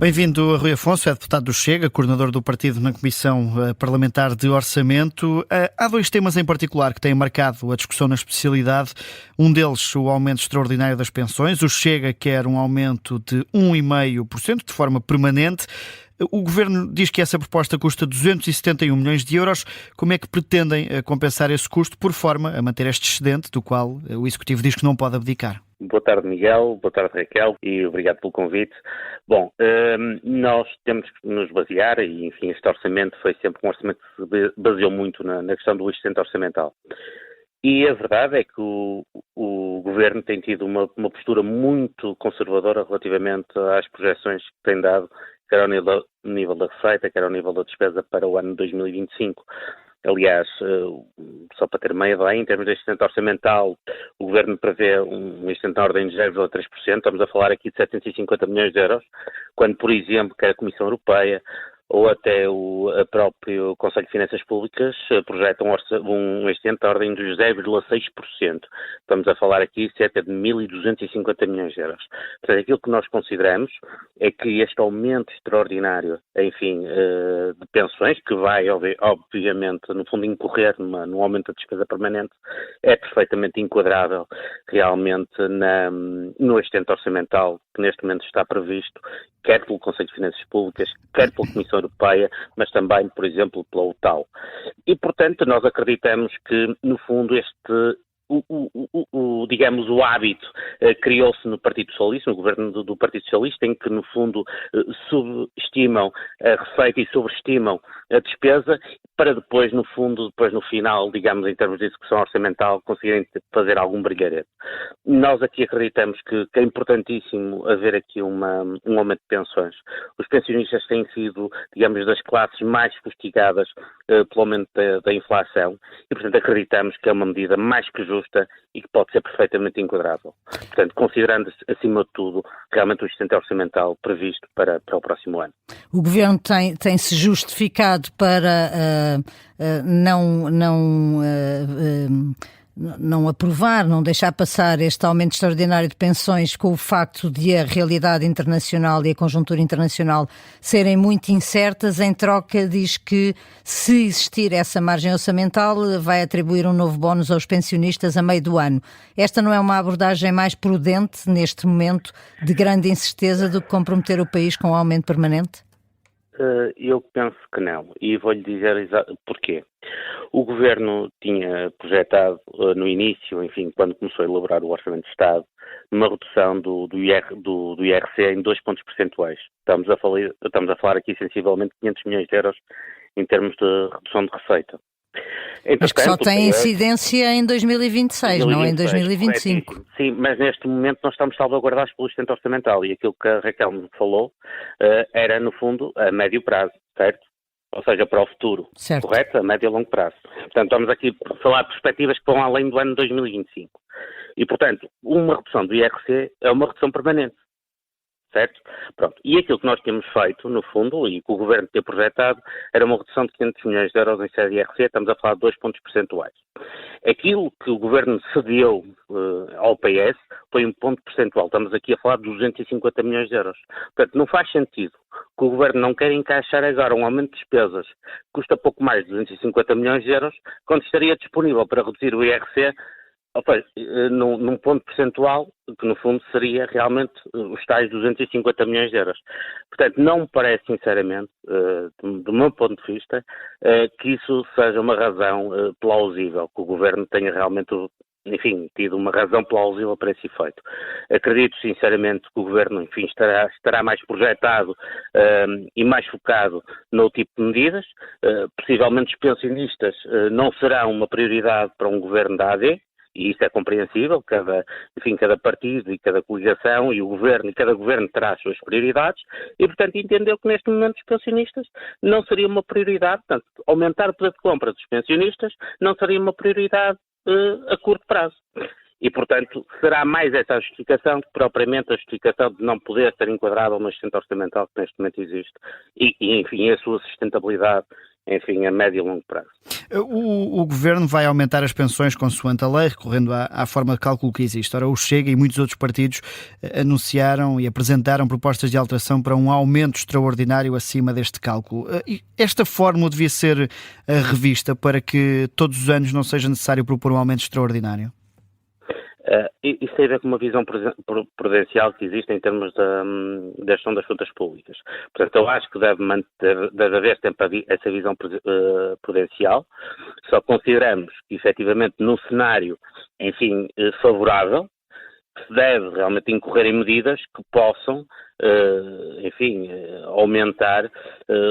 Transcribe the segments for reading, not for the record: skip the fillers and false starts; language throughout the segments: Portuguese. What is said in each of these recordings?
Bem-vindo, Rui Afonso, é deputado do Chega, coordenador do partido na Comissão Parlamentar de Orçamento. Há dois temas em particular que têm marcado a discussão na especialidade. Um deles, o aumento extraordinário das pensões. O Chega quer um aumento de 1,5% de forma permanente. O Governo diz que essa proposta custa 271 milhões de euros. Como é que pretendem compensar esse custo por forma a manter este excedente, do qual o Executivo diz que não pode abdicar? Boa tarde, Miguel. Boa tarde, Raquel, e obrigado pelo convite. Bom, nós temos que nos basear, e enfim, este orçamento foi sempre um orçamento que se baseou muito na questão do excedente orçamental. E a verdade é que o Governo tem tido uma postura muito conservadora relativamente às projeções que tem dado, quer ao nível da receita, quer ao nível da despesa para o ano 2025. Aliás, só para ter uma ideia, em termos de excedente orçamental, o Governo prevê um excedente na ordem de 0,3%, estamos a falar aqui de 750 milhões de euros, quando, por exemplo, quer a Comissão Europeia ou até o próprio Conselho de Finanças Públicas projetam um excedente da ordem dos 0,6%. Estamos a falar aqui de cerca de 1.250 milhões de euros. Portanto, aquilo que nós consideramos é que este aumento extraordinário, enfim, de pensões, que vai, obviamente, no fundo, incorrer no aumento da despesa permanente, é perfeitamente enquadrável realmente no excedente orçamental que neste momento está previsto, quer pelo Conselho de Finanças Públicas, quer pela Comissão Europeia, mas também, por exemplo, pela UTAU. E, portanto, nós acreditamos que, no fundo, digamos, o hábito criou-se no Partido Socialista, no governo do Partido Socialista, em que, no fundo, subestimam a receita e sobreestimam a despesa, para depois, no final, digamos, em termos de execução orçamental, conseguirem fazer algum brilharete. Nós aqui acreditamos que é importantíssimo haver aqui um aumento de pensões. Os pensionistas têm sido, digamos, das classes mais castigadas pelo aumento da inflação e, portanto, acreditamos que é uma medida mais que justa e que pode ser perfeitamente enquadrável. Portanto, considerando, acima de tudo, realmente o excedente orçamental previsto para o próximo ano. O Governo tem-se justificado para não aprovar, não deixar passar este aumento extraordinário de pensões com o facto de a realidade internacional e a conjuntura internacional serem muito incertas. Em troca, diz que, se existir essa margem orçamental, vai atribuir um novo bónus aos pensionistas a meio do ano. Esta não é uma abordagem mais prudente neste momento de grande incerteza do que comprometer o país com um aumento permanente? Eu penso que não, e vou-lhe dizer porquê. O Governo tinha projetado no início, enfim, quando começou a elaborar o Orçamento de Estado, uma redução do IRC em 2 pontos percentuais. Estamos a falar aqui sensivelmente de 500 milhões de euros em termos de redução de receita. Mas que só tem incidência em 2026, não em 2025. Correto. Sim, mas neste momento nós estamos salvaguardados pelo excedente orçamental e aquilo que a Raquel me falou era, no fundo, a médio prazo, certo? Ou seja, para o futuro, certo. Correto? A médio e longo prazo. Portanto, estamos aqui a falar de perspectivas que vão além do ano 2025. E, portanto, uma redução do IRC é uma redução permanente. Certo? Pronto. E aquilo que nós temos feito, no fundo, e que o Governo tinha projetado, era uma redução de 500 milhões de euros em sede de IRC, estamos a falar de 2 pontos percentuais. Aquilo que o Governo cedeu ao PS foi 1 ponto percentual, estamos aqui a falar de 250 milhões de euros. Portanto, não faz sentido que o Governo não queira encaixar agora um aumento de despesas que custa pouco mais de 250 milhões de euros, quando estaria disponível para reduzir o IRC num ponto percentual que no fundo seria realmente os tais 250 milhões de euros. Portanto, não me parece sinceramente, do meu ponto de vista, que isso seja uma razão plausível, que o Governo tenha realmente, enfim, tido uma razão plausível para esse efeito. Acredito sinceramente que o Governo, enfim, estará mais projetado e mais focado no tipo de medidas. Possivelmente os pensionistas não serão uma prioridade para um Governo da AD, e isso é compreensível, cada partido e cada coligação e cada governo terá as suas prioridades e, portanto, entendeu que neste momento os pensionistas não seria uma prioridade, portanto, aumentar o poder de compra dos pensionistas não seria uma prioridade a curto prazo. E, portanto, será mais essa a justificação que propriamente a justificação de não poder ser enquadrado no excedente orçamental que neste momento existe e, enfim, a sua sustentabilidade, enfim, a médio e longo prazo. O Governo vai aumentar as pensões consoante a lei, recorrendo à forma de cálculo que existe. Ora, o Chega e muitos outros partidos anunciaram e apresentaram propostas de alteração para um aumento extraordinário acima deste cálculo. Esta fórmula devia ser revista para que todos os anos não seja necessário propor um aumento extraordinário? Isso tem a ver com uma visão prudencial que existe em termos da gestão das contas públicas. Portanto, eu acho que deve haver sempre essa visão prudencial. Só consideramos que, efetivamente, num cenário, enfim, favorável, que se deve realmente incorrer em medidas que possam, aumentar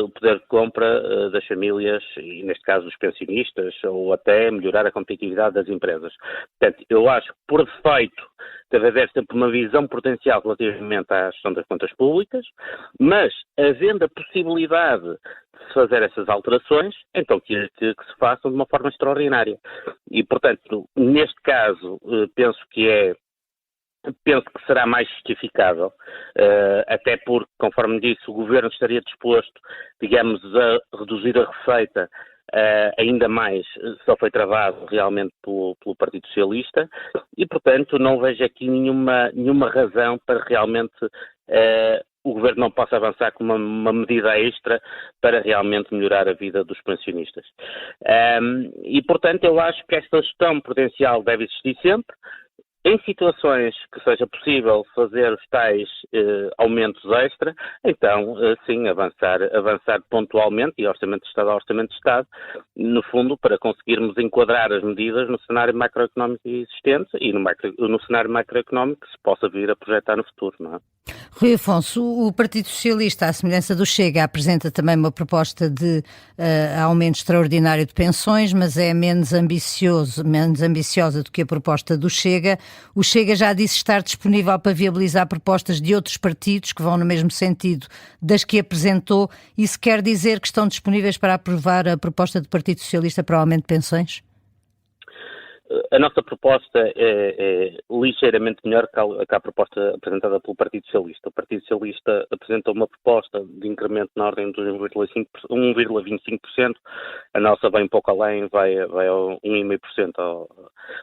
o poder de compra das famílias e, neste caso, dos pensionistas, ou até melhorar a competitividade das empresas. Portanto, eu acho que, por defeito, deve haver sempre uma visão potencial relativamente à gestão das contas públicas, mas, havendo a possibilidade de se fazer essas alterações, então que se façam de uma forma extraordinária. E, portanto, neste caso, penso que será mais justificável, até porque, conforme disse, o Governo estaria disposto, digamos, a reduzir a receita ainda mais, só foi travado realmente pelo Partido Socialista e, portanto, não vejo aqui nenhuma razão para realmente o Governo não possa avançar com uma medida extra para realmente melhorar a vida dos pensionistas. E, portanto, eu acho que esta gestão prudencial deve existir sempre. Em situações que seja possível fazer os tais aumentos extra, então, sim, avançar pontualmente, e Orçamento de Estado a Orçamento de Estado, no fundo, para conseguirmos enquadrar as medidas no cenário macroeconómico existente e no cenário macroeconómico que se possa vir a projetar no futuro, não é? Rui Afonso, o Partido Socialista, à semelhança do Chega, apresenta também uma proposta de aumento extraordinário de pensões, mas é menos ambiciosa do que a proposta do Chega. O Chega já disse estar disponível para viabilizar propostas de outros partidos que vão no mesmo sentido das que apresentou. Isso quer dizer que estão disponíveis para aprovar a proposta do Partido Socialista para o aumento de pensões? A nossa proposta é ligeiramente melhor que a proposta apresentada pelo Partido Socialista. O Partido Socialista apresentou uma proposta de incremento na ordem dos 1,25%. A nossa vai um pouco além, vai ao 1,5%.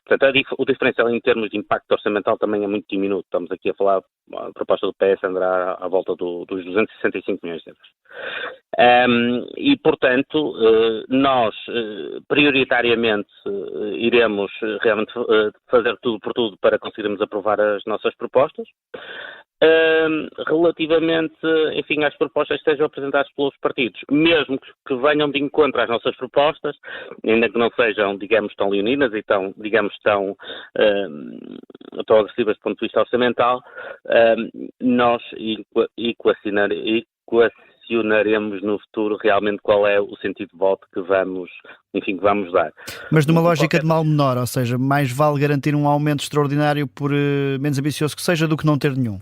Portanto, o diferencial em termos de impacto orçamental também é muito diminuto. Estamos aqui a falar, a proposta do PS andará à volta dos 265 milhões de euros. E, portanto, nós prioritariamente iremos realmente fazer tudo por tudo para conseguirmos aprovar as nossas propostas. Relativamente, enfim, às propostas que sejam apresentadas pelos partidos, mesmo que venham de encontro às nossas propostas, ainda que não sejam, digamos, tão leoninas e tão agressivas do ponto de vista orçamental, nós equacionaremos no futuro realmente qual é o sentido de voto que vamos dar. Mas numa lógica de mal menor, ou seja, mais vale garantir um aumento extraordinário por menos ambicioso que seja do que não ter nenhum.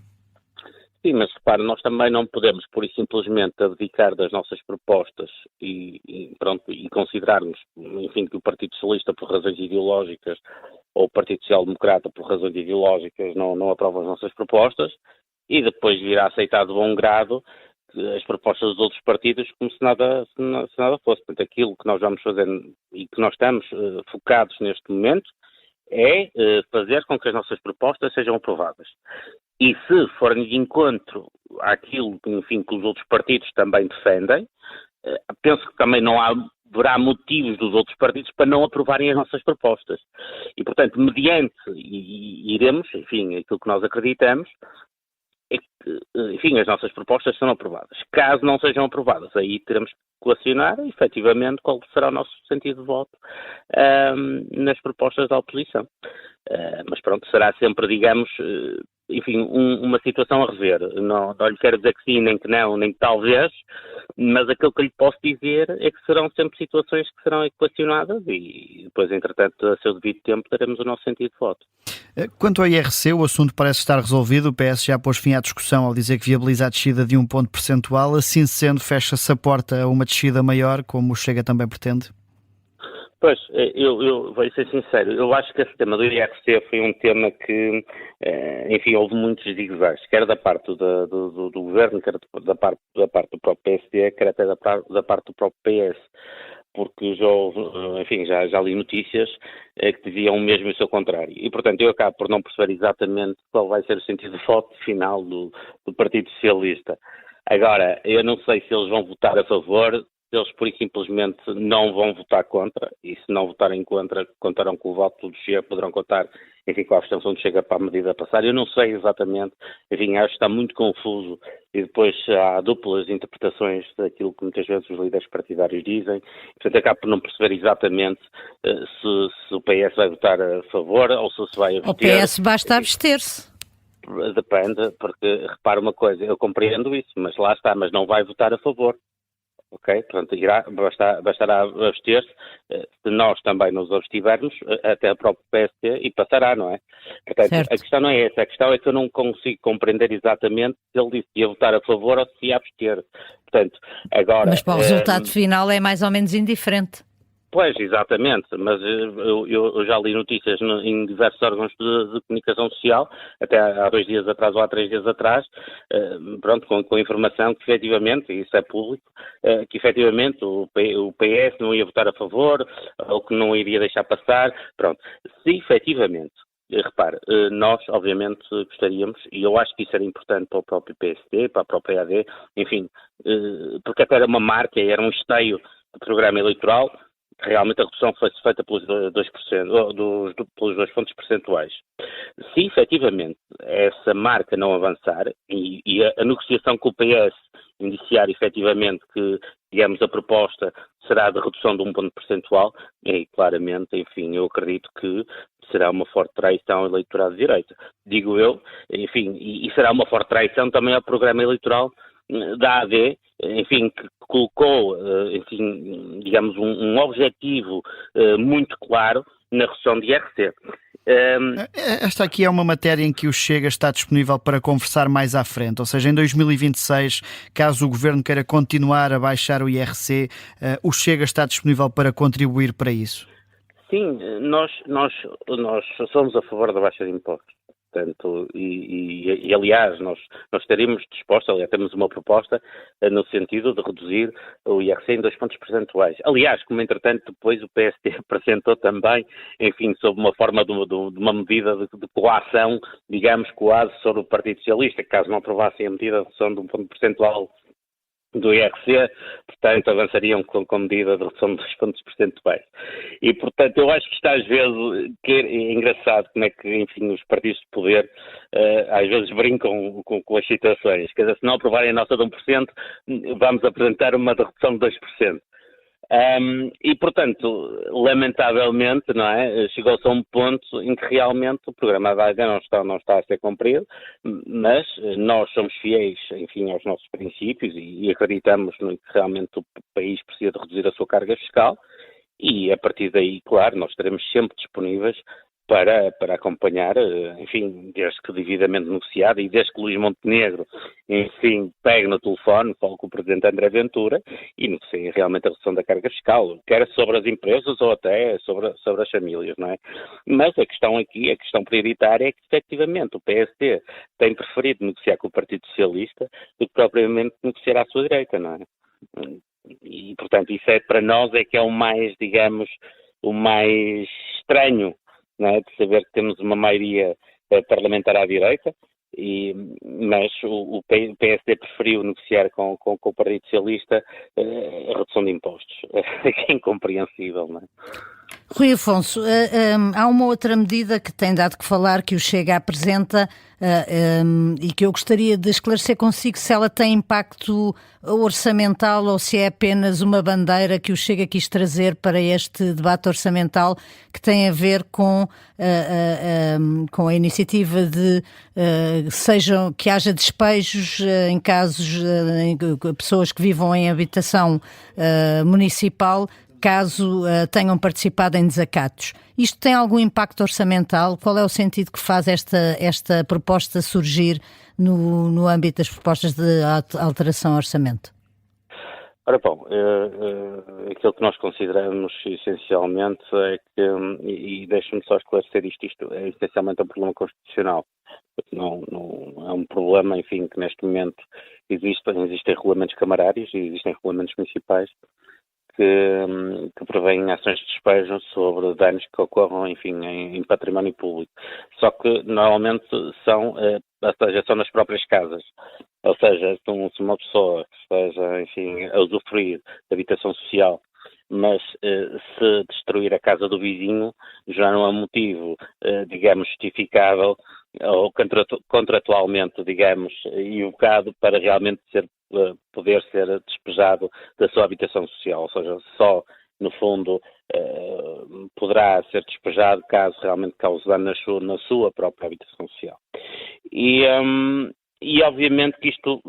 Sim, mas repare, nós também não podemos, pura e simplesmente, abdicar das nossas propostas e considerarmos, enfim, que o Partido Socialista, por razões ideológicas, ou o Partido Social Democrata, por razões ideológicas, não aprova as nossas propostas e depois virá aceitar de bom grado as propostas dos outros partidos como se nada fosse. Portanto, aquilo que nós vamos fazer e que nós estamos focados neste momento é fazer com que as nossas propostas sejam aprovadas. E se forem de encontro àquilo, enfim, que os outros partidos também defendem, penso que também não haverá motivos dos outros partidos para não aprovarem as nossas propostas. E, portanto, mediante, iremos, enfim, aquilo que nós acreditamos, é que, enfim, as nossas propostas serão aprovadas. Caso não sejam aprovadas, aí teremos que equacionar, efetivamente, qual será o nosso sentido de voto nas propostas da oposição. Mas pronto, será sempre, digamos, enfim, uma situação a rever. Não lhe quero dizer que sim, nem que não, nem que talvez, mas aquilo que lhe posso dizer é que serão sempre situações que serão equacionadas e depois, entretanto, a seu devido tempo, teremos o nosso sentido de voto. Quanto ao IRC, o assunto parece estar resolvido. O PS já pôs fim à discussão ao dizer que viabiliza a descida de 1 ponto percentual. Assim sendo, fecha-se a porta a uma descida maior, como o Chega também pretende? Pois, eu vou ser sincero, eu acho que esse tema do IRC foi um tema que, enfim, houve muitos zigue-zagues, quer da parte do Governo, quer da parte do próprio PSD, quer até da parte do próprio PS. porque já li notícias que diziam mesmo o seu contrário. E, portanto, eu acabo por não perceber exatamente qual vai ser o sentido de voto final do Partido Socialista. Agora, eu não sei se eles vão votar a favor, se eles pura e simplesmente não vão votar contra, e se não votarem contra, contarão com o voto do Chega, poderão contar, enfim, com a abstenção do Chega para a medida a passar. Eu não sei exatamente, enfim, acho que está muito confuso e depois há duplas interpretações daquilo que muitas vezes os líderes partidários dizem. Portanto, acabo por não perceber exatamente se o PS vai votar a favor ou se vai abster. O PS basta abster-se. Depende, porque repara uma coisa, eu compreendo isso, mas lá está, mas não vai votar a favor. Ok? Portanto, bastará abster-se, se nós também nos abstivermos, até a própria PSD, e passará, não é? Portanto, Certo. a questão não é essa, a questão é que eu não consigo compreender exatamente se ele disse que ia votar a favor ou se ia abster. Portanto, agora... Mas para o resultado final é mais ou menos indiferente. Pois, exatamente, mas eu já li notícias em diversos órgãos de comunicação social, até há 2 dias atrás ou há 3 dias atrás, pronto, com informação que efetivamente, e isso é público, que efetivamente o PS não ia votar a favor, ou que não iria deixar passar, pronto. Se efetivamente, repare, nós obviamente gostaríamos, e eu acho que isso era importante para o próprio PSD, para a própria AD, enfim, porque até era uma marca, era um esteio do programa eleitoral, realmente a redução foi feita pelos 2%, pelos 2 pontos percentuais. Se efetivamente essa marca não avançar e a negociação com o PS indiciar efetivamente que, digamos, a proposta será de redução de 1 ponto percentual, e claramente, enfim, eu acredito que será uma forte traição ao eleitorado de direita. Digo eu, enfim, e será uma forte traição também ao programa eleitoral da AD, enfim, que colocou, enfim, digamos, um objetivo muito claro na redução de IRC. Esta aqui é uma matéria em que o Chega está disponível para conversar mais à frente, ou seja, em 2026, caso o Governo queira continuar a baixar o IRC, o Chega está disponível para contribuir para isso? Sim, nós somos a favor da baixa de impostos. Portanto, aliás, nós estaríamos dispostos, aliás, temos uma proposta no sentido de reduzir o IRC em 2 pontos percentuais. Aliás, como entretanto depois o PSD apresentou também, enfim, sob uma forma de uma medida de coação, digamos, quase sobre o Partido Socialista, caso não aprovassem a medida de redução de 1 ponto percentual do IRC, portanto, avançariam com medida de redução de 2 pontos percentuais. E, portanto, eu acho que está às vezes, que é engraçado como é que, enfim, os partidos de poder às vezes brincam com as situações. Quer dizer, se não aprovarem a nota de 1%, vamos apresentar uma de redução de 2%. E, portanto, lamentavelmente, não é, chegou-se a um ponto em que realmente o programa da AD não está a ser cumprido, mas nós somos fiéis, enfim, aos nossos princípios e acreditamos que realmente o país precisa de reduzir a sua carga fiscal e, a partir daí, claro, nós estaremos sempre disponíveis para acompanhar, enfim, desde que devidamente negociado e desde que Luís Montenegro, enfim, pegue no telefone, fale com o Presidente André Ventura e negocie realmente a redução da carga fiscal, quer sobre as empresas ou até sobre as famílias, não é? Mas a questão aqui, a questão prioritária é que, efetivamente, o PSD tem preferido negociar com o Partido Socialista do que propriamente negociar à sua direita, não é? E, portanto, isso é para nós é que é o mais, digamos, o mais estranho, não é? De saber que temos uma maioria parlamentar à direita, mas o PSD preferiu negociar com o Partido Socialista a redução de impostos. É incompreensível, não é? Rui Afonso, há uma outra medida que tem dado que falar, que o Chega apresenta e que eu gostaria de esclarecer consigo se ela tem impacto orçamental ou se é apenas uma bandeira que o Chega quis trazer para este debate orçamental, que tem a ver com a iniciativa de que haja despejos em casos de pessoas que vivam em habitação municipal, caso tenham participado em desacatos. Isto tem algum impacto orçamental? Qual é o sentido que faz esta proposta surgir no âmbito das propostas de alteração ao orçamento? Ora bom, aquilo que nós consideramos essencialmente é que, e deixe-me só esclarecer isto é essencialmente um problema constitucional. Não é um problema, enfim, que neste momento existem regulamentos camarários e existem regulamentos municipais que prevêem ações de despejo sobre danos que ocorram, enfim, em património público. Só que normalmente são nas próprias casas. Ou seja, se uma pessoa que esteja, enfim, a usufruir de habitação social, mas se destruir a casa do vizinho, já não é motivo, digamos, justificável ou contratualmente, digamos, evocado para realmente poder ser despejado da sua habitação social. Ou seja, só, no fundo, poderá ser despejado caso realmente cause dano na sua própria habitação social. E obviamente que isto,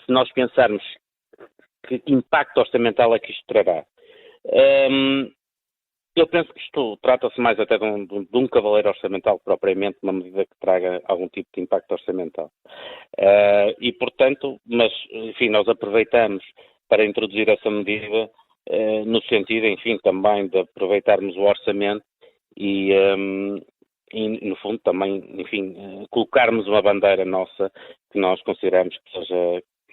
se nós pensarmos que impacto orçamental é que isto trará, eu penso que isto trata-se mais até de um cavaleiro orçamental propriamente, uma medida que traga algum tipo de impacto orçamental. E, portanto, mas, enfim, nós aproveitamos para introduzir essa medida no sentido, enfim, também de aproveitarmos o orçamento e no fundo também, enfim, colocarmos uma bandeira nossa que nós consideramos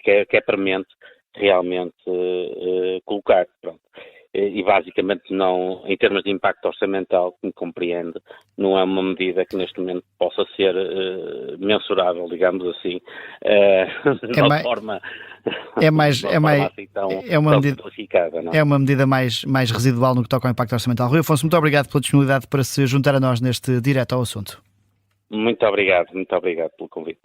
que é premente realmente colocar, pronto. E basicamente não, em termos de impacto orçamental, que me compreende, não é uma medida que neste momento possa ser mensurável, digamos assim, de uma forma assim tão simplificada. Não? É uma medida mais residual no que toca ao impacto orçamental. Rui Afonso, muito obrigado pela disponibilidade para se juntar a nós neste Direto ao Assunto. Muito obrigado pelo convite.